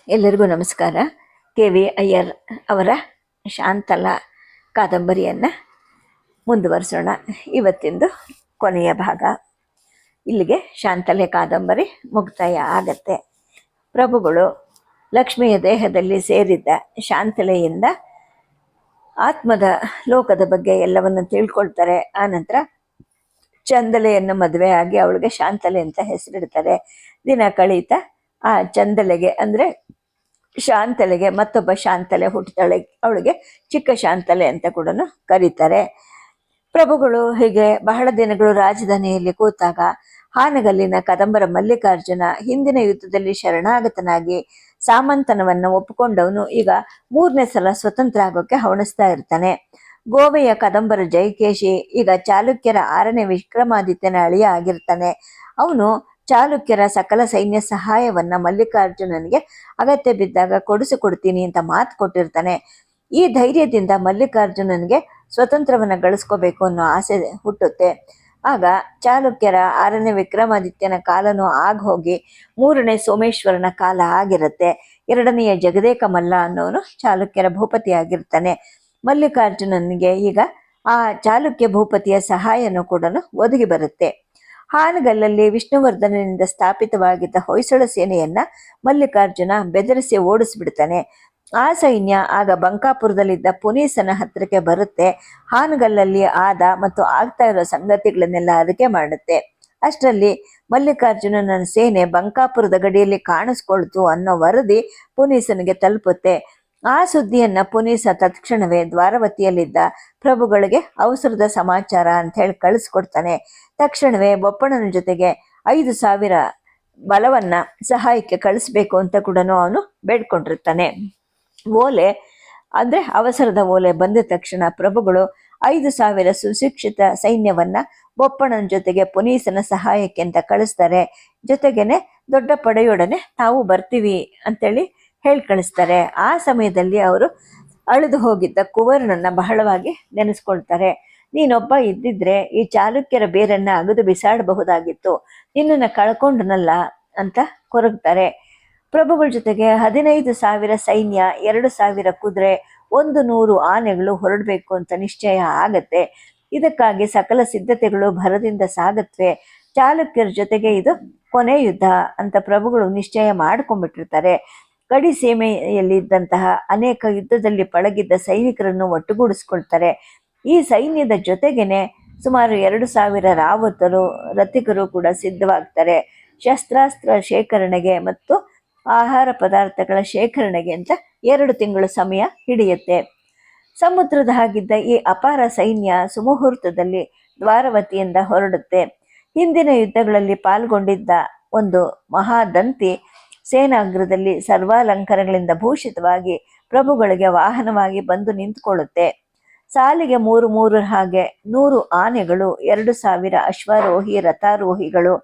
ಎಲ್ಲರಿಗೂ ನಮಸ್ಕಾರ. ಕೆ.ವಿ. ಅಯ್ಯರ್ ಅವರ ಶಾಂತಲ ಕಾದಂಬರಿಯನ್ನು ಮುಂದುವರಿಸೋಣ. ಇವತ್ತಿಂದು ಕೊನೆಯ ಭಾಗ. ಇಲ್ಲಿಗೆ ಶಾಂತಲೆ ಕಾದಂಬರಿ ಮುಕ್ತಾಯ ಆಗತ್ತೆ. ಪ್ರಭುಗಳು ಲಕ್ಷ್ಮಿಯ ದೇಹದಲ್ಲಿ ಸೇರಿದ್ದ ಶಾಂತಲೆಯಿಂದ ಆತ್ಮದ ಲೋಕದ ಬಗ್ಗೆ ಎಲ್ಲವನ್ನು ತಿಳ್ಕೊಳ್ತಾರೆ. ಆನಂತರ ಚಂದಲೆಯನ್ನು ಮದುವೆ ಆಗಿ ಅವಳಿಗೆ ಶಾಂತಲೆ ಅಂತ ಹೆಸರಿಡ್ತಾರೆ. ದಿನ ಕಳೀತಾ ಆ ಚಂದಲೆಗೆ ಅಂದರೆ ಶಾಂತಲೆಗೆ ಮತ್ತೊಬ್ಬ ಶಾಂತಲೆ ಹುಟ್ಟುತ್ತಾಳೆ. ಅವಳಿಗೆ ಚಿಕ್ಕ ಶಾಂತಲೆ ಅಂತ ಕೂಡ ಕರೀತಾರೆ. ಪ್ರಭುಗಳು ಹೀಗೆ ಬಹಳ ದಿನಗಳು ರಾಜಧಾನಿಯಲ್ಲಿ ಕೂತಾಗ ಹಾನಗಲ್ಲಿನ ಕದಂಬರ ಮಲ್ಲಿಕಾರ್ಜುನ ಹಿಂದಿನ ಯುದ್ಧದಲ್ಲಿ ಶರಣಾಗತನಾಗಿ ಸಾಮಂತನವನ್ನು ಒಪ್ಪಿಕೊಂಡವನು ಈಗ 3ನೇ ಸಲ ಸ್ವತಂತ್ರ ಆಗೋಕೆ ಹವಣಿಸ್ತಾ ಇರ್ತಾನೆ. ಗೋವೆಯ ಕದಂಬರ ಜಯಕೇಶಿ ಈಗ ಚಾಲುಕ್ಯರ 6ನೇ ವಿಕ್ರಮಾದಿತ್ಯನ ಅಳಿಯ ಆಗಿರ್ತಾನೆ. ಅವನು ಚಾಲುಕ್ಯರ ಸಕಲ ಸೈನ್ಯ ಸಹಾಯವನ್ನ ಮಲ್ಲಿಕಾರ್ಜುನನಿಗೆ ಅಗತ್ಯ ಬಿದ್ದಾಗ ಕೊಡಿಸಿಕೊಡ್ತೀನಿ ಅಂತ ಮಾತು ಕೊಟ್ಟಿರ್ತಾನೆ. ಈ ಧೈರ್ಯದಿಂದ ಮಲ್ಲಿಕಾರ್ಜುನನಿಗೆ ಸ್ವತಂತ್ರವನ್ನ ಗಳಿಸ್ಕೋಬೇಕು ಅನ್ನೋ ಆಸೆ ಹುಟ್ಟುತ್ತೆ. ಆಗ ಚಾಲುಕ್ಯರ 6ನೇ ವಿಕ್ರಮಾದಿತ್ಯನ ಕಾಲನೂ ಹೋಗಿ 3ನೇ ಸೋಮೇಶ್ವರನ ಕಾಲ ಆಗಿರುತ್ತೆ. 2ನೆಯ ಜಗದೇಕ ಮಲ್ಲ ಅನ್ನೋನು ಚಾಲುಕ್ಯರ ಭೂಪತಿ ಆಗಿರ್ತಾನೆ. ಮಲ್ಲಿಕಾರ್ಜುನನಿಗೆ ಈಗ ಆ ಚಾಲುಕ್ಯ ಭೂಪತಿಯ ಸಹಾಯನೂ ಕೂಡ ಒದಗಿ ಬರುತ್ತೆ. ಹಾನಗಲ್ಲಲ್ಲಿ ವಿಷ್ಣುವರ್ಧನನಿಂದ ಸ್ಥಾಪಿತವಾಗಿದ್ದ ಹೊಯ್ಸಳ ಸೇನೆಯನ್ನ ಮಲ್ಲಿಕಾರ್ಜುನ ಬೆದರಿಸಿ ಓಡಿಸ್ಬಿಡ್ತಾನೆ. ಆ ಸೈನ್ಯ ಆಗ ಬಂಕಾಪುರದಲ್ಲಿದ್ದ ಪುನೀಸನ ಹತ್ತಿರಕ್ಕೆ ಬರುತ್ತೆ. ಹಾನಗಲ್ಲಲ್ಲಿ ಆದ ಮತ್ತು ಆಗ್ತಾ ಇರೋ ಸಂಗತಿಗಳನ್ನೆಲ್ಲ ಅರಿಕೆ ಮಾಡುತ್ತೆ. ಅಷ್ಟರಲ್ಲಿ ಮಲ್ಲಿಕಾರ್ಜುನನ ಸೇನೆ ಬಂಕಾಪುರದ ಗಡಿಯಲ್ಲಿ ಕಾಣಿಸ್ಕೊಳ್ತು ಅನ್ನೋ ವರದಿ ಪುನೀಸನಿಗೆ ತಲುಪುತ್ತೆ. ಆ ಸುದ್ದಿಯನ್ನ ಪುನೀಸ ತತ್ಕ್ಷಣವೇ ದ್ವಾರವತಿಯಲ್ಲಿದ್ದ ಪ್ರಭುಗಳಿಗೆ ಅವಸರದ ಸಮಾಚಾರ ಅಂತ ಹೇಳಿ ಕಳಿಸ್ಕೊಡ್ತಾನೆ. ತಕ್ಷಣವೇ ಬೊಪ್ಪಣ್ಣನ ಜೊತೆಗೆ 5,000 ಬಲವನ್ನ ಸಹಾಯಕ್ಕೆ ಕಳಿಸ್ಬೇಕು ಅಂತ ಕೂಡ ಅವನು ಬೇಡ್ಕೊಂಡಿರ್ತಾನೆ. ಓಲೆ ಅಂದ್ರೆ ಅವಸರದ ಓಲೆ ಬಂದ ತಕ್ಷಣ ಪ್ರಭುಗಳು 5,000 ಸುಶಿಕ್ಷಿತ ಸೈನ್ಯವನ್ನ ಬೊಪ್ಪಣ್ಣನ ಜೊತೆಗೆ ಪುನೀಸನ ಸಹಾಯಕ್ಕೆ ಅಂತ ಕಳಿಸ್ತಾರೆ. ಜೊತೆಗೇನೆ ದೊಡ್ಡ ಪಡೆಯೊಡನೆ ತಾವು ಬರ್ತೀವಿ ಅಂತೇಳಿ ಹೇಳಿ ಕಳಿಸ್ತಾರೆ. ಆ ಸಮಯದಲ್ಲಿ ಅವರು ಅಳಿದು ಹೋಗಿದ್ದ ಕುವರನನ್ನ ಬಹಳವಾಗಿ ನೆನೆಸ್ಕೊಳ್ತಾರೆ. ನೀನೊಬ್ಬ ಇದ್ದಿದ್ರೆ ಈ ಚಾಲುಕ್ಯರ ಬೇರನ್ನ ಅಗದು ಬಿಸಾಡಬಹುದಾಗಿತ್ತು, ನಿನ್ನನ್ನು ಕಳ್ಕೊಂಡನಲ್ಲ ಅಂತ ಕೊರಗ್ತಾರೆ. ಪ್ರಭುಗಳ ಜೊತೆಗೆ 15,000 ಸೈನ್ಯ, 2,000 ಕುದುರೆ, 100 ಆನೆಗಳು ಹೊರಡಬೇಕು ಅಂತ ನಿಶ್ಚಯ ಆಗತ್ತೆ. ಇದಕ್ಕಾಗಿ ಸಕಲ ಸಿದ್ಧತೆಗಳು ಭರದಿಂದ ಸಾಗತ್ವೆ. ಚಾಲುಕ್ಯರ ಜೊತೆಗೆ ಇದು ಕೊನೆ ಯುದ್ಧ ಅಂತ ಪ್ರಭುಗಳು ನಿಶ್ಚಯ ಮಾಡ್ಕೊಂಡ್ಬಿಟ್ಟಿರ್ತಾರೆ. ಗಡಿ ಸೀಮೆಯಲ್ಲಿ ಇದ್ದಂತಹ ಅನೇಕ ಯುದ್ಧದಲ್ಲಿ ಪಳಗಿದ್ದ ಸೈನಿಕರನ್ನು ಒಟ್ಟುಗೂಡಿಸ್ಕೊಳ್ತಾರೆ. ಈ ಸೈನ್ಯದ ಜೊತೆಗೇನೆ ಸುಮಾರು 2,000 ರಾವತರು, ರಥಿಕರು ಕೂಡ ಸಿದ್ಧವಾಗ್ತಾರೆ. ಶಸ್ತ್ರಾಸ್ತ್ರ ಶೇಖರಣೆಗೆ ಮತ್ತು ಆಹಾರ ಪದಾರ್ಥಗಳ ಶೇಖರಣೆಗೆ ಅಂತ 2 ತಿಂಗಳು ಸಮಯ ಹಿಡಿಯುತ್ತೆ. ಸಮುದ್ರದ ಹಾಗಿದ್ದ ಈ ಅಪಾರ ಸೈನ್ಯ ಸುಮುಹೂರ್ತದಲ್ಲಿ ದ್ವಾರವತಿಯಿಂದ ಹೊರಡುತ್ತೆ. ಹಿಂದಿನ ಯುದ್ಧಗಳಲ್ಲಿ ಪಾಲ್ಗೊಂಡಿದ್ದ ಒಂದು ಮಹಾದಂತಿ ಸೇನಾಗ್ರದಲ್ಲಿ ಸರ್ವಾಲಂಕಾರಗಳಿಂದ ಭೂಷಿತವಾಗಿ ಪ್ರಭುಗಳಿಗೆ ವಾಹನವಾಗಿ ಬಂದು ನಿಂತುಕೊಳ್ಳುತ್ತೆ. ಸಾಲಿಗೆ 3 ಹಾಗೆ 100 ಆನೆಗಳು, 2,000 ಅಶ್ವಾರೋಹಿ ರಥಾರೋಹಿಗಳು,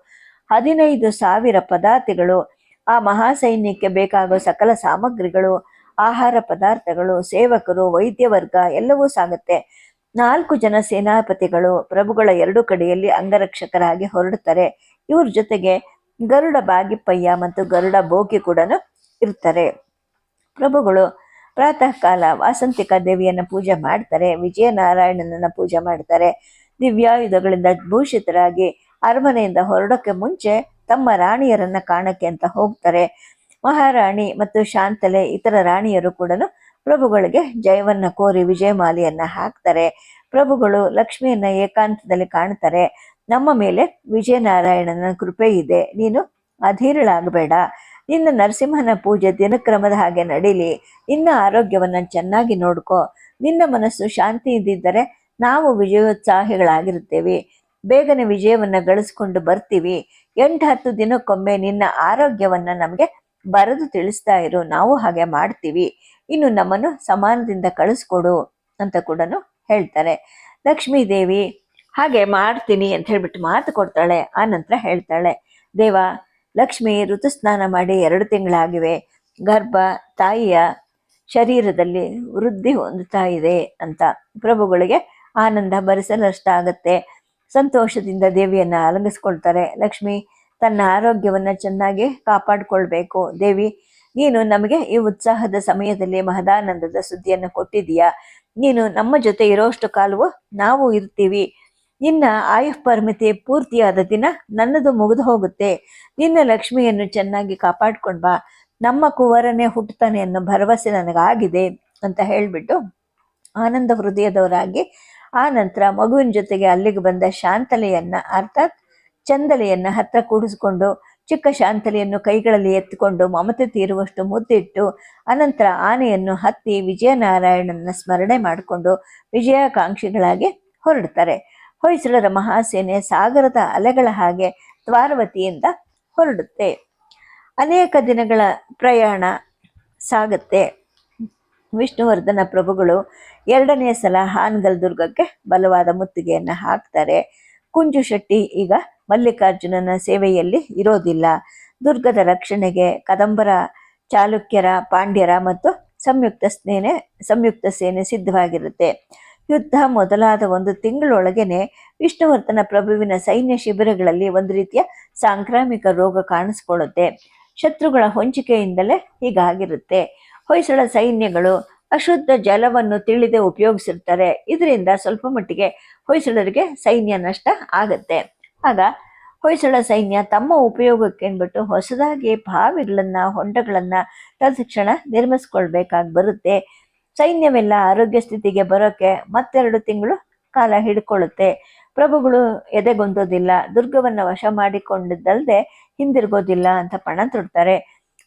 15,000 ಪದಾತಿಗಳು, ಆ ಮಹಾಸೈನ್ಯಕ್ಕೆ ಬೇಕಾಗುವ ಸಕಲ ಸಾಮಗ್ರಿಗಳು, ಆಹಾರ ಪದಾರ್ಥಗಳು, ಸೇವಕರು, ವೈದ್ಯವರ್ಗ ಎಲ್ಲವೂ ಸಾಗುತ್ತೆ. 4 ಜನ ಸೇನಾಪತಿಗಳು ಪ್ರಭುಗಳ 2 ಕಡೆಯಲ್ಲಿ ಅಂಗರಕ್ಷಕರಾಗಿ ಹೊರಡುತ್ತಾರೆ. ಇವ್ರ ಜೊತೆಗೆ ಗರುಡ ಬಾಗಿಪ್ಪಯ್ಯ ಮತ್ತು ಗರುಡ ಬೋಗಿ ಕೂಡ ಇರ್ತಾರೆ. ಪ್ರಭುಗಳು ಪ್ರಾತಃ ಕಾಲ ವಾಸಂತಿಕಾ ದೇವಿಯನ್ನ ಪೂಜೆ ಮಾಡ್ತಾರೆ. ವಿಜಯನಾರಾಯಣನನ್ನ ಪೂಜೆ ಮಾಡ್ತಾರೆ. ದಿವ್ಯಾಯುಧಗಳಿಂದ ಭೂಷಿತರಾಗಿ ಅರಮನೆಯಿಂದ ಹೊರಡೋಕೆ ಮುಂಚೆ ತಮ್ಮ ರಾಣಿಯರನ್ನ ಕಾಣಕ್ಕೆ ಅಂತ ಹೋಗ್ತಾರೆ. ಮಹಾರಾಣಿ ಮತ್ತು ಶಾಂತಲೆ ಇತರ ರಾಣಿಯರು ಕೂಡ ಪ್ರಭುಗಳಿಗೆ ಜಯವನ್ನ ಕೋರಿ ವಿಜಯಮಾಲೆಯನ್ನ ಹಾಕ್ತಾರೆ. ಪ್ರಭುಗಳು ಲಕ್ಷ್ಮಿಯನ್ನ ಏಕಾಂತದಲ್ಲಿ ಕಾಣ್ತಾರೆ. ನಮ್ಮ ಮೇಲೆ ವಿಜಯನಾರಾಯಣನ ಕೃಪೆ ಇದೆ, ನೀನು ಅಧೀರಳಾಗಬೇಡ, ನಿನ್ನ ನರಸಿಂಹನ ಪೂಜೆ ದಿನಕ್ರಮದ ಹಾಗೆ ನಡೀಲಿ, ನಿನ್ನ ಆರೋಗ್ಯವನ್ನ ಚೆನ್ನಾಗಿ ನೋಡ್ಕೋ, ನಿನ್ನ ಮನಸ್ಸು ಶಾಂತಿ ಇದ್ದಿದ್ದರೆ ನಾವು ವಿಜಯೋತ್ಸಾಹಿಗಳಾಗಿರುತ್ತೇವೆ, ಬೇಗನೆ ವಿಜಯವನ್ನ ಗಳಿಸ್ಕೊಂಡು ಬರ್ತೀವಿ. 8-10 ದಿನಕ್ಕೊಮ್ಮೆ ನಿನ್ನ ಆರೋಗ್ಯವನ್ನ ನಮಗೆ ಬರೆದು ತಿಳಿಸ್ತಾ ಇರು, ನಾವು ಹಾಗೆ ಮಾಡ್ತೀವಿ, ಇನ್ನು ನಮ್ಮನ್ನು ಸಮಾನದಿಂದ ಕಳಿಸ್ಕೊಡು ಅಂತ ಕೂಡ ಹೇಳ್ತಾರೆ. ಲಕ್ಷ್ಮೀ ದೇವಿ ಹಾಗೆ ಮಾಡ್ತೀನಿ ಅಂತ ಹೇಳ್ಬಿಟ್ಟು ಮಾತು ಕೊಡ್ತಾಳೆ. ಆ ನಂತರ ಹೇಳ್ತಾಳೆ, ದೇವ, ಲಕ್ಷ್ಮಿ ಋತುಸ್ನಾನ ಮಾಡಿ 2 ತಿಂಗಳಾಗಿವೆ, ಗರ್ಭ ತಾಯಿಯ ಶರೀರದಲ್ಲಿ ವೃದ್ಧಿ ಹೊಂದುತ್ತಾ ಇದೆ ಅಂತ ಪ್ರಭುಗಳಿಗೆ ಆನಂದ ಭರಿಸಲಷ್ಟಾಗತ್ತೆ. ಸಂತೋಷದಿಂದ ದೇವಿಯನ್ನ ಅಲಂಗಿಸ್ಕೊಳ್ತಾರೆ. ಲಕ್ಷ್ಮಿ ತನ್ನ ಆರೋಗ್ಯವನ್ನ ಚೆನ್ನಾಗಿ ಕಾಪಾಡ್ಕೊಳ್ಬೇಕು, ದೇವಿ ನೀನು ನಮಗೆ ಈ ಉತ್ಸಾಹದ ಸಮಯದಲ್ಲಿ ಮಹದಾನಂದದ ಸುದ್ದಿಯನ್ನು ಕೊಟ್ಟಿದೀಯಾ. ನೀನು ನಮ್ಮ ಜೊತೆ ಇರೋಷ್ಟು ಕಾಲವು ನಾವು ಇರ್ತೀವಿ. ನಿನ್ನ ಆಯುಷ್ ಪರಿಮಿತಿ ಪೂರ್ತಿಯಾದ ದಿನ ನನ್ನದು ಮುಗಿದು ಹೋಗುತ್ತೆ. ನಿನ್ನ ಲಕ್ಷ್ಮಿಯನ್ನು ಚೆನ್ನಾಗಿ ಕಾಪಾಡ್ಕೊಂಡ್ ಬಾ. ನಮ್ಮ ಕುವರನೇ ಹುಟ್ಟುತ್ತಾನೆ ಅನ್ನೋ ಭರವಸೆ ನನಗಾಗಿದೆ ಅಂತ ಹೇಳಿಬಿಟ್ಟು ಆನಂದ ಹೃದಯದವರಾಗಿ ಆ ನಂತರ ಮಗುವಿನ ಜೊತೆಗೆ ಅಲ್ಲಿಗೆ ಬಂದ ಶಾಂತಲೆಯನ್ನ ಅರ್ಥಾತ್ ಚಂದಲೆಯನ್ನ ಹತ್ರ ಕೂಡಿಸ್ಕೊಂಡು ಚಿಕ್ಕ ಶಾಂತಲೆಯನ್ನು ಕೈಗಳಲ್ಲಿ ಎತ್ತಿಕೊಂಡು ಮಮತೆ ತೀರುವಷ್ಟು ಮುದ್ದಿಟ್ಟು ಅನಂತರ ಆನೆಯನ್ನು ಹತ್ತಿ ವಿಜಯನಾರಾಯಣನ ಸ್ಮರಣೆ ಮಾಡಿಕೊಂಡು ವಿಜಯಾಕಾಂಕ್ಷಿಗಳಾಗಿ ಹೊರಡ್ತಾರೆ. ಹೊಯ್ಸಳರ ಮಹಾಸೇನೆ ಸಾಗರದ ಅಲೆಗಳ ಹಾಗೆ ದ್ವಾರವತಿಯಿಂದ ಹೊರಡುತ್ತೆ. ಅನೇಕ ದಿನಗಳ ಪ್ರಯಾಣ ಸಾಗುತ್ತೆ. ವಿಷ್ಣುವರ್ಧನ ಪ್ರಭುಗಳು 2ನೇ ಸಲ ಹಾನಗಲ್ ದುರ್ಗಕ್ಕೆ ಬಲವಾದ ಮುತ್ತಿಗೆಯನ್ನು ಹಾಕ್ತಾರೆ. ಕುಂಜು ಶೆಟ್ಟಿ ಈಗ ಮಲ್ಲಿಕಾರ್ಜುನನ ಸೇವೆಯಲ್ಲಿ ಇರೋದಿಲ್ಲ. ದುರ್ಗದ ರಕ್ಷಣೆಗೆ ಕದಂಬರ, ಚಾಲುಕ್ಯರ, ಪಾಂಡ್ಯರ ಮತ್ತು ಸಂಯುಕ್ತ ಸೇನೆ ಸಿದ್ಧವಾಗಿರುತ್ತೆ. ಯುದ್ಧ ಮೊದಲಾದ 1 ತಿಂಗಳೊಳಗೇನೆ ವಿಷ್ಣುವರ್ಧನ ಪ್ರಭುವಿನ ಸೈನ್ಯ ಶಿಬಿರಗಳಲ್ಲಿ ಒಂದು ರೀತಿಯ ಸಾಂಕ್ರಾಮಿಕ ರೋಗ ಕಾಣಿಸ್ಕೊಳ್ಳುತ್ತೆ. ಶತ್ರುಗಳ ಹೊಂಚಿಕೆಯಿಂದಲೇ ಹೀಗಾಗಿರುತ್ತೆ. ಹೊಯ್ಸಳ ಸೈನ್ಯಗಳು ಅಶುದ್ಧ ಜಲವನ್ನು ತಿಳಿದೇ ಉಪಯೋಗಿಸಿರ್ತಾರೆ. ಇದರಿಂದ ಸ್ವಲ್ಪ ಮಟ್ಟಿಗೆ ಹೊಯ್ಸಳರಿಗೆ ಸೈನ್ಯ ನಷ್ಟ ಆಗತ್ತೆ. ಆಗ ಹೊಯ್ಸಳ ಸೈನ್ಯ ತಮ್ಮ ಉಪಯೋಗಕ್ಕೆ ಅಂದ್ಬಿಟ್ಟು ಹೊಸದಾಗಿ ಬಾವಿಗಳನ್ನ, ಹೊಂಡಗಳನ್ನ ತತ್ಕ್ಷಣ ನಿರ್ಮಿಸ್ಕೊಳ್ಬೇಕಾಗಿ ಬರುತ್ತೆ. ಸೈನ್ಯವೆಲ್ಲ ಆರೋಗ್ಯ ಸ್ಥಿತಿಗೆ ಬರೋಕೆ ಮತ್ತೆರಡು ತಿಂಗಳು ಕಾಲ ಹಿಡ್ಕೊಳ್ಳುತ್ತೆ. ಪ್ರಭುಗಳು ಎದೆಗೊಂದೋದಿಲ್ಲ, ದುರ್ಗವನ್ನು ವಶ ಮಾಡಿಕೊಂಡಿದ್ದಲ್ಲದೆ ಹಿಂದಿರುಗೋದಿಲ್ಲ ಅಂತ ಪಣ ತೊಡ್ತಾರೆ.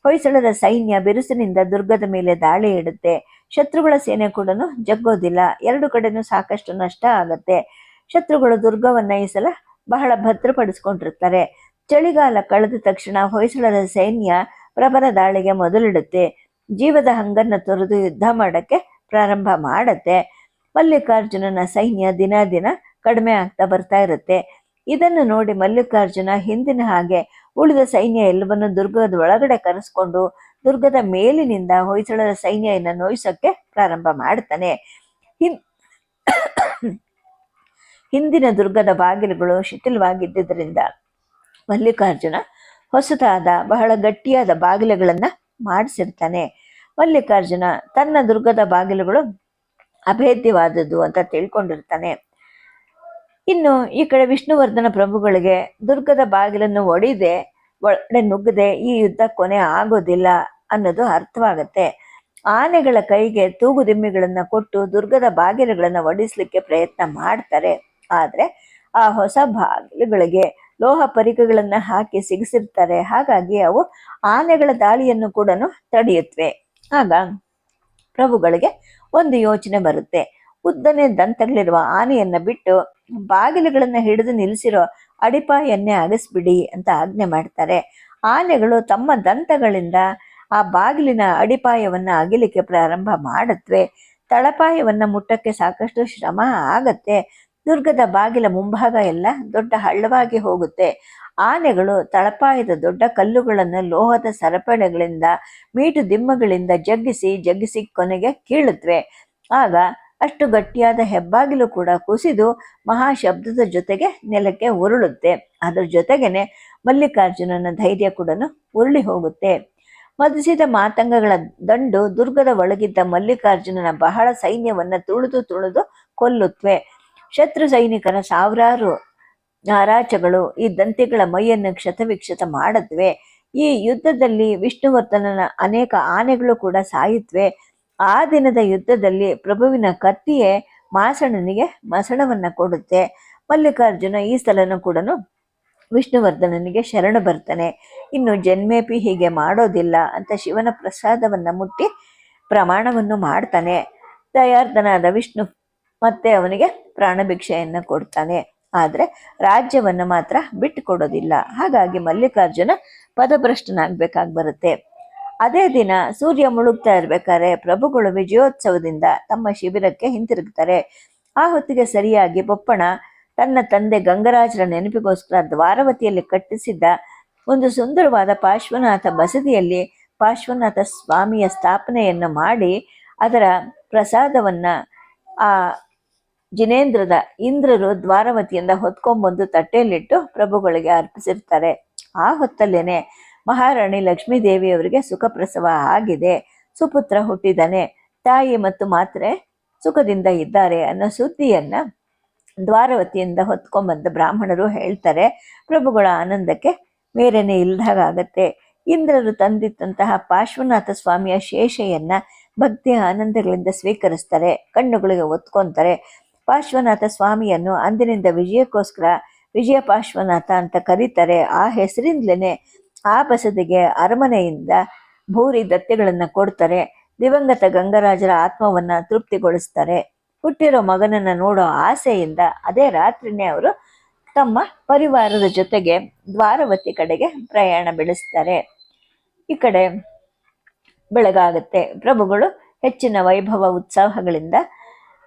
ಹೊಯ್ಸಳರ ಸೈನ್ಯ ಬಿರುಸಿನಿಂದ ದುರ್ಗದ ಮೇಲೆ ದಾಳಿ ಇಡುತ್ತೆ. ಶತ್ರುಗಳ ಸೇನೆ ಕೂಡ ಜಗ್ಗೋದಿಲ್ಲ. 2 ಕಡೆನೂ ಸಾಕಷ್ಟು ನಷ್ಟ ಆಗತ್ತೆ. ಶತ್ರುಗಳು ದುರ್ಗವನ್ನ ಈ ಸಲ ಬಹಳ ಭದ್ರಪಡಿಸ್ಕೊಂಡಿರ್ತಾರೆ. ಚಳಿಗಾಲ ಕಳೆದ ತಕ್ಷಣ ಹೊಯ್ಸಳರ ಸೈನ್ಯ ಪ್ರಬಲ ದಾಳಿಗೆ ಮೊದಲಿಡುತ್ತೆ. ಜೀವದ ಹಂಗನ್ನು ತೊರೆದು ಯುದ್ಧ ಮಾಡಕ್ಕೆ ಪ್ರಾರಂಭ ಮಾಡತ್ತೆ. ಮಲ್ಲಿಕಾರ್ಜುನನ ಸೈನ್ಯ ದಿನ ದಿನ ಕಡಿಮೆ ಆಗ್ತಾ ಬರ್ತಾ ಇರುತ್ತೆ. ಇದನ್ನು ನೋಡಿ ಮಲ್ಲಿಕಾರ್ಜುನ ಹಿಂದಿನ ಹಾಗೆ ಉಳಿದ ಸೈನ್ಯ ಎಲ್ಲವನ್ನು ದುರ್ಗದ ಒಳಗಡೆ ಕರೆಸ್ಕೊಂಡು ದುರ್ಗದ ಮೇಲಿನಿಂದ ಹೊಯ್ಸಳರ ಸೈನ್ಯವನ್ನು ನೋಯಿಸೋಕ್ಕೆ ಪ್ರಾರಂಭ ಮಾಡ್ತಾನೆ. ಹಿಂದಿನ ದುರ್ಗದ ಬಾಗಿಲುಗಳು ಶಿಥಿಲವಾಗಿದ್ದರಿಂದ ಮಲ್ಲಿಕಾರ್ಜುನ ಹೊಸದಾದ ಬಹಳ ಗಟ್ಟಿಯಾದ ಬಾಗಿಲುಗಳನ್ನ ಮಾಡಿಸಿರ್ತಾನೆ. ಮಲ್ಲಿಕಾರ್ಜುನ ತನ್ನ ದುರ್ಗದ ಬಾಗಿಲುಗಳು ಅಭೇದ್ಯವಾದದ್ದು ಅಂತ ತಿಳ್ಕೊಂಡಿರ್ತಾನೆ. ಇನ್ನು ಈ ಕಡೆ ವಿಷ್ಣುವರ್ಧನ ಪ್ರಭುಗಳಿಗೆ ದುರ್ಗದ ಬಾಗಿಲನ್ನು ಒಳಗಡೆ ನುಗ್ಗದೆ ಈ ಯುದ್ಧ ಕೊನೆ ಆಗೋದಿಲ್ಲ ಅನ್ನೋದು ಅರ್ಥವಾಗತ್ತೆ. ಆನೆಗಳ ಕೈಗೆ ತೂಗುದಿಮ್ಮಿಗಳನ್ನ ಕೊಟ್ಟು ದುರ್ಗದ ಬಾಗಿಲುಗಳನ್ನ ಒಡಿಸ್ಲಿಕ್ಕೆ ಪ್ರಯತ್ನ ಮಾಡ್ತಾರೆ. ಆದ್ರೆ ಆ ಹೊಸ ಬಾಗಿಲುಗಳಿಗೆ ಲೋಹ ಪರಿಕಗಳನ್ನ ಹಾಕಿ ಸಿಗಿಸಿರ್ತಾರೆ. ಹಾಗಾಗಿ ಅವು ಆನೆಗಳ ದಾಳಿಯನ್ನು ಕೂಡ ತಡೆಯುತ್ತವೆ. ಆಗ ಪ್ರಭುಗಳಿಗೆ ಒಂದು ಯೋಚನೆ ಬರುತ್ತೆ. ಉದ್ದನೆ ದಂತಗಳಿರುವ ಆನೆಯನ್ನ ಬಿಟ್ಟು ಬಾಗಿಲುಗಳನ್ನ ಹಿಡಿದು ನಿಲ್ಲಿಸಿರೋ ಅಡಿಪಾಯನ್ನೇ ಅಗಸ್ಬಿಡಿ ಅಂತ ಆಜ್ಞೆ ಮಾಡ್ತಾರೆ. ಆನೆಗಳು ತಮ್ಮ ದಂತಗಳಿಂದ ಆ ಬಾಗಿಲಿನ ಅಡಿಪಾಯವನ್ನ ಅಗಿಲಿಕ್ಕೆ ಪ್ರಾರಂಭ ಮಾಡತ್ವೆ. ತಳಪಾಯವನ್ನ ಮುಟ್ಟಕ್ಕೆ ಸಾಕಷ್ಟು ಶ್ರಮ ಆಗತ್ತೆ. ದುರ್ಗದ ಬಾಗಿಲ ಮುಂಭಾಗ ಎಲ್ಲ ದೊಡ್ಡ ಹಳ್ಳವಾಗಿ ಹೋಗುತ್ತೆ. ಆನೆಗಳು ತಳಪಾಯದ ದೊಡ್ಡ ಕಲ್ಲುಗಳನ್ನು ಲೋಹದ ಸರಪಳೆಗಳಿಂದ, ಮೀಟು ದಿಮ್ಮಗಳಿಂದ ಜಗ್ಗಿಸಿ ಕೊನೆಗೆ ಕೀಳುತ್ತವೆ. ಆಗ ಅಷ್ಟು ಗಟ್ಟಿಯಾದ ಹೆಬ್ಬಾಗಿಲು ಕೂಡ ಕುಸಿದು ಮಹಾಶಬ್ದದ ಜೊತೆಗೆ ನೆಲಕ್ಕೆ ಉರುಳುತ್ತೆ. ಅದರ ಜೊತೆಗೇನೆ ಮಲ್ಲಿಕಾರ್ಜುನನ ಧೈರ್ಯ ಕೂಡ ಉರುಳಿ ಹೋಗುತ್ತೆ. ಮದಿಸಿದ ಮಾತಂಗಗಳ ದಂಡು ದುರ್ಗದ ಒಳಗಿದ್ದ ಮಲ್ಲಿಕಾರ್ಜುನನ ಬಹಳ ಸೈನ್ಯವನ್ನ ತುಳಿದು ಕೊಲ್ಲುತ್ತವೆ. ಶತ್ರು ಸೈನಿಕರ ಸಾವಿರಾರು ನಾರಾಚಗಳು ಈ ದಂತಿಗಳ ಮೈಯನ್ನು ಕ್ಷತವಿಕ್ಷತ ಮಾಡತ್ವೆ. ಈ ಯುದ್ಧದಲ್ಲಿ ವಿಷ್ಣುವರ್ಧನನ ಅನೇಕ ಆನೆಗಳು ಕೂಡ ಸಾಯುತ್ತವೆ. ಆ ದಿನದ ಯುದ್ಧದಲ್ಲಿ ಪ್ರಭುವಿನ ಕತ್ತಿಯೇ ಮಾಸಣನಿಗೆ ಮಸಣವನ್ನ ಕೊಡುತ್ತೆ. ಮಲ್ಲಿಕಾರ್ಜುನ ಈ ಸಲನೂ ಕೂಡ ವಿಷ್ಣುವರ್ಧನನಿಗೆ ಶರಣ ಬರ್ತಾನೆ. ಇನ್ನು ಜನ್ಮೇಪಿ ಹೀಗೆ ಮಾಡೋದಿಲ್ಲ ಅಂತ ಶಿವನ ಪ್ರಸಾದವನ್ನ ಮುಟ್ಟಿ ಪ್ರಮಾಣವನ್ನು ಮಾಡ್ತಾನೆ. ದಯಾರ್ಧನಾದ ವಿಷ್ಣು ಮತ್ತೆ ಅವನಿಗೆ ಪ್ರಾಣಭಿಕ್ಷೆಯನ್ನು ಕೊಡ್ತಾನೆ. ಆದ್ರೆ ರಾಜ್ಯವನ್ನ ಮಾತ್ರ ಬಿಟ್ಟು ಕೊಡೋದಿಲ್ಲ. ಹಾಗಾಗಿ ಮಲ್ಲಿಕಾರ್ಜುನ ಪದಭ್ರಷ್ಟನಾಗ್ಬೇಕಾಗಿ ಬರುತ್ತೆ. ಅದೇ ದಿನ ಸೂರ್ಯ ಮುಳುಗ್ತಾ ಇರ್ಬೇಕಾದ್ರೆ ಪ್ರಭುಗಳು ವಿಜಯೋತ್ಸವದಿಂದ ತಮ್ಮ ಶಿಬಿರಕ್ಕೆ ಹಿಂತಿರುಗ್ತಾರೆ. ಆ ಹೊತ್ತಿಗೆ ಸರಿಯಾಗಿ ಬೊಪ್ಪಣ ತನ್ನ ತಂದೆ ಗಂಗರಾಜರ ನೆನಪಿಗೋಸ್ಕರ ದ್ವಾರವತಿಯಲ್ಲಿ ಕಟ್ಟಿಸಿದ್ದ ಒಂದು ಸುಂದರವಾದ ಪಾರ್ಶ್ವನಾಥ ಬಸದಿಯಲ್ಲಿ ಪಾರ್ಶ್ವನಾಥ ಸ್ವಾಮಿಯ ಸ್ಥಾಪನೆಯನ್ನು ಮಾಡಿ ಅದರ ಪ್ರಸಾದವನ್ನ ಆ ಜಿನೇಂದ್ರದ ಇಂದ್ರರು ದ್ವಾರವತಿಯಿಂದ ಹೊತ್ಕೊಂಡ್ಬಂದು ತಟ್ಟೆಯಲ್ಲಿಟ್ಟು ಪ್ರಭುಗಳಿಗೆ ಅರ್ಪಿಸಿರ್ತಾರೆ. ಆ ಹೊತ್ತಲ್ಲೇನೆ ಮಹಾರಾಣಿ ಲಕ್ಷ್ಮೀದೇವಿಯವರಿಗೆ ಸುಖಪ್ರಸವ ಆಗಿದೆ, ಸುಪುತ್ರ ಹುಟ್ಟಿದ್ದಾನೆ, ತಾಯಿ ಮತ್ತು ಮಾತ್ರೆ ಸುಖದಿಂದ ಇದ್ದಾರೆ ಅನ್ನೋ ಸುದ್ದಿಯನ್ನ ದ್ವಾರವತಿಯಿಂದ ಹೊತ್ಕೊಂಡ್ಬಂದ ಬ್ರಾಹ್ಮಣರು ಹೇಳ್ತಾರೆ. ಪ್ರಭುಗಳ ಆನಂದಕ್ಕೆ ಮೇರೆನೆ ಇಲ್ದಾಗತ್ತೆ. ಇಂದ್ರರು ತಂದಿತ್ತಂತಹ ಪಾರ್ಶ್ವನಾಥ ಸ್ವಾಮಿಯ ಶೇಷೆಯನ್ನ ಭಕ್ತಿಯ ಆನಂದಗಳಿಂದ ಸ್ವೀಕರಿಸ್ತಾರೆ, ಕಣ್ಣುಗಳಿಗೆ ಒತ್ಕೊಂತಾರೆ. ಪಾರ್ಶ್ವನಾಥ ಸ್ವಾಮಿಯನ್ನು ಅಂದಿನಿಂದ ವಿಜಯಕ್ಕೋಸ್ಕರ ವಿಜಯ ಪಾರ್ಶ್ವನಾಥ ಅಂತ ಕರೀತಾರೆ. ಆ ಹೆಸರಿಂದಲೇ ಆ ಬಸದಿಗೆ ಅರಮನೆಯಿಂದ ಭೂರಿ ದತ್ತೆಗಳನ್ನು ಕೊಡ್ತಾರೆ. ದಿವಂಗತ ಗಂಗರಾಜರ ಆತ್ಮವನ್ನ ತೃಪ್ತಿಗೊಳಿಸ್ತಾರೆ. ಹುಟ್ಟಿರೋ ಮಗನನ್ನ ನೋಡೋ ಆಸೆಯಿಂದ ಅದೇ ರಾತ್ರಿನೇ ಅವರು ತಮ್ಮ ಪರಿವಾರದ ಜೊತೆಗೆ ದ್ವಾರವತಿ ಕಡೆಗೆ ಪ್ರಯಾಣ ಬೆಳೆಸ್ತಾರೆ. ಈ ಕಡೆ ಬೆಳಗಾಗುತ್ತೆ. ಪ್ರಭುಗಳು ಹೆಚ್ಚಿನ ವೈಭವ ಉತ್ಸಾಹಗಳಿಂದ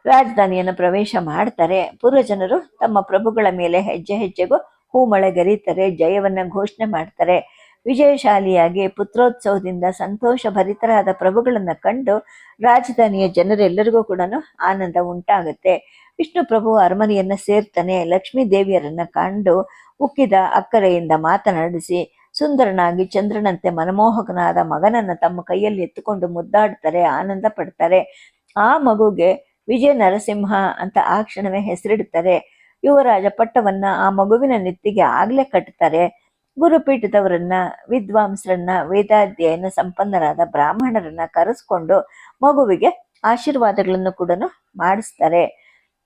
ರಾಜಧಾನಿಯನ್ನು ಪ್ರವೇಶ ಮಾಡ್ತಾರೆ. ಪುರಜನರು ತಮ್ಮ ಪ್ರಭುಗಳ ಮೇಲೆ ಹೆಜ್ಜೆ ಹೆಜ್ಜೆಗೂ ಹೂಮಳೆಗರೀತಾರೆ, ಜಯವನ್ನ ಘೋಷಣೆ ಮಾಡ್ತಾರೆ. ವಿಜಯಶಾಲಿಯಾಗಿ ಪುತ್ರೋತ್ಸವದಿಂದ ಸಂತೋಷ ಭರಿತರಾದ ಪ್ರಭುಗಳನ್ನ ಕಂಡು ರಾಜಧಾನಿಯ ಜನರೆಲ್ಲರಿಗೂ ಕೂಡ ಆನಂದ ಉಂಟಾಗುತ್ತೆ. ವಿಷ್ಣು ಪ್ರಭು ಅರಮನೆಯನ್ನ ಸೇರ್ತಾನೆ. ಲಕ್ಷ್ಮೀ ದೇವಿಯರನ್ನ ಕಂಡು ಉಕ್ಕಿದ ಅಕ್ಕರೆಯಿಂದ ಮಾತನಾಡಿಸಿ ಸುಂದರನಾಗಿ ಚಂದ್ರನಂತೆ ಮನಮೋಹಕನಾದ ಮಗನನ್ನ ತಮ್ಮ ಕೈಯಲ್ಲಿ ಎತ್ತುಕೊಂಡು ಮುದ್ದಾಡ್ತಾರೆ, ಆನಂದ ಪಡ್ತಾರೆ. ಆ ಮಗುಗೆ ವಿಜಯ ನರಸಿಂಹ ಅಂತ ಆ ಕ್ಷಣವೇ ಹೆಸರಿಡ್ತಾರೆ. ಯುವರಾಜ ಪಟ್ಟವನ್ನ ಆ ಮಗುವಿನ ನೆತ್ತಿಗೆ ಆಗ್ಲೇ ಕಟ್ತಾರೆ. ಗುರುಪೀಠದವರನ್ನ, ವಿದ್ವಾಂಸರನ್ನ, ವೇದಾಧ್ಯಯನ ಸಂಪನ್ನರಾದ ಬ್ರಾಹ್ಮಣರನ್ನ ಕರೆಸ್ಕೊಂಡು ಮಗುವಿಗೆ ಆಶೀರ್ವಾದಗಳನ್ನು ಕೂಡ ಮಾಡಿಸ್ತಾರೆ.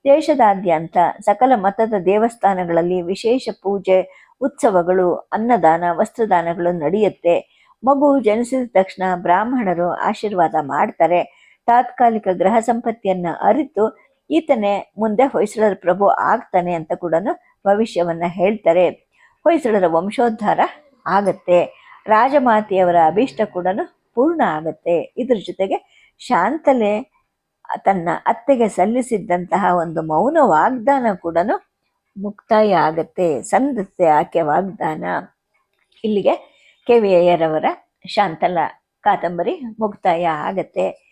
ದೇಶದಾದ್ಯಂತ ಸಕಲ ಮತದ ದೇವಸ್ಥಾನಗಳಲ್ಲಿ ವಿಶೇಷ ಪೂಜೆ, ಉತ್ಸವಗಳು, ಅನ್ನದಾನ, ವಸ್ತ್ರದಾನಗಳು ನಡೆಯುತ್ತೆ. ಮಗು ಜನಿಸಿದ ತಕ್ಷಣ ಬ್ರಾಹ್ಮಣರು ಆಶೀರ್ವಾದ ಮಾಡ್ತಾರೆ. ತಾತ್ಕಾಲಿಕ ಗ್ರಹ ಸಂಪತ್ತಿಯನ್ನ ಅರಿತು ಈತನೇ ಮುಂದೆ ಹೊಯ್ಸಳರ ಪ್ರಭು ಆಗ್ತಾನೆ ಅಂತ ಕೂಡ ಭವಿಷ್ಯವನ್ನ ಹೇಳ್ತಾರೆ. ಹೊಯ್ಸಳರ ವಂಶೋದ್ಧಾರ ಆಗತ್ತೆ. ರಾಜಮಾತೆಯವರ ಅಭೀಷ್ಟ ಕೂಡ ಪೂರ್ಣ ಆಗತ್ತೆ. ಇದ್ರ ಜೊತೆಗೆ ಶಾಂತಲೆ ತನ್ನ ಅತ್ತೆಗೆ ಸಲ್ಲಿಸಿದ್ದಂತಹ ಒಂದು ಮೌನ ವಾಗ್ದಾನ ಕೂಡ ಮುಕ್ತಾಯ ಆಗತ್ತೆ. ಸಂದತ್ತೆ ಆಕೆ ವಾಗ್ದಾನ. ಇಲ್ಲಿಗೆ ಕೆ.ವಿ. ಅಯ್ಯರವರ ಶಾಂತಲ ಕಾದಂಬರಿ ಮುಕ್ತಾಯ ಆಗತ್ತೆ.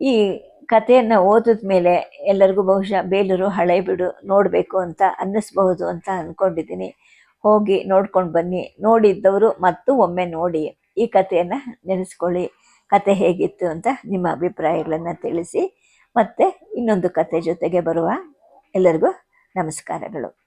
ಈ ಕಥೆಯನ್ನು ಓದಿದ ಮೇಲೆ ಎಲ್ಲರಿಗೂ ಬಹುಶಃ ಬೇಲೂರು ಹಳೇಬೀಡು ನೋಡಬೇಕು ಅಂತ ಅನ್ನಿಸ್ಬಹುದು ಅಂತ ಅಂದ್ಕೊಂಡಿದ್ದೀನಿ. ಹೋಗಿ ನೋಡ್ಕೊಂಡು ಬನ್ನಿ. ನೋಡಿದ್ದವರು ಮತ್ತು ಒಮ್ಮೆ ನೋಡಿ ಈ ಕಥೆಯನ್ನು ನೆನೆಸ್ಕೊಳ್ಳಿ. ಕತೆ ಹೇಗಿತ್ತು ಅಂತ ನಿಮ್ಮ ಅಭಿಪ್ರಾಯಗಳನ್ನು ತಿಳಿಸಿ. ಮತ್ತೆ ಇನ್ನೊಂದು ಕತೆ ಜೊತೆಗೆ ಬರುವ ಎಲ್ಲರಿಗೂ ನಮಸ್ಕಾರಗಳು.